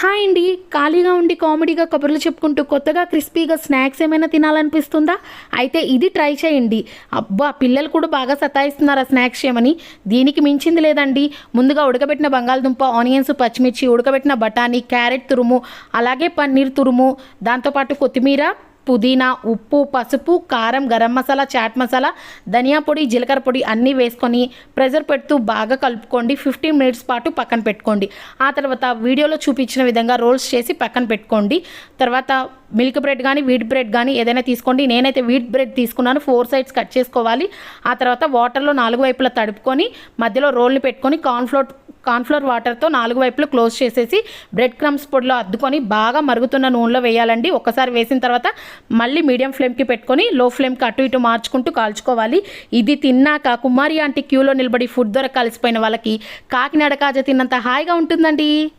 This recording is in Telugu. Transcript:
హాయ్ అండి. ఖాళీగా ఉండి కామెడీగా కబుర్లు చెప్పుకుంటూ కొత్తగా క్రిస్పీగా స్నాక్స్ ఏమైనా తినాలనిపిస్తుందా? అయితే ఇది ట్రై చేయండి. అబ్బా! పిల్లలు కూడా బాగా సతాయిస్తున్నారు ఆ స్నాక్స్ చేయమని. దీనికి మించింది లేదండి. ముందుగా ఉడకబెట్టిన బంగాళదుంప, ఆనియన్స్, పచ్చిమిర్చి, ఉడకబెట్టిన బఠానీ, క్యారెట్ తురుము, అలాగే పన్నీర్ తురుము, దాంతోపాటు కొత్తిమీర, పుదీనా, ఉప్పు, పసుపు, కారం, గరం మసాలా, చాట్ మసాలా, ధనియా పొడి, జీలకర్ర పొడి అన్నీ వేసుకొని ప్రెజర్ పెడుతూ బాగా కలుపుకోండి. 15 మినిట్స్ పాటు పక్కన పెట్టుకోండి. ఆ తర్వాత వీడియోలో చూపించిన విధంగా రోల్స్ చేసి పక్కన పెట్టుకోండి. తర్వాత మిల్క్ బ్రెడ్ కానీ వీట్ బ్రెడ్ కానీ ఏదైనా తీసుకోండి. నేనైతే వీట్ బ్రెడ్ తీసుకున్నాను. 4 సైడ్స్ కట్ చేసుకోవాలి. ఆ తర్వాత వాటర్లో 4 వైపులా తడుపుకొని మధ్యలో రోల్ని పెట్టుకొని కార్న్ఫ్లోర్ వాటర్తో 4 వైపులు క్లోజ్ చేసేసి బ్రెడ్ క్రమ్స్ పొడిలో అద్దుకొని బాగా మరుగుతున్న నూనెలో వేయాలండి. ఒక్కసారి వేసిన తర్వాత మళ్ళీ మీడియం ఫ్లేమ్కి పెట్టుకొని లో ఫ్లేమ్కి అటు ఇటు మార్చుకుంటూ కాల్చుకోవాలి. ఇది తిన్నాక కుమారి ఆంటీ క్యూలో నిలబడి ఫుడ్ దొరక కలిసిపోయిన వాళ్ళకి కాకినాడ కాజా తిన్నంత హాయిగా ఉంటుందండి.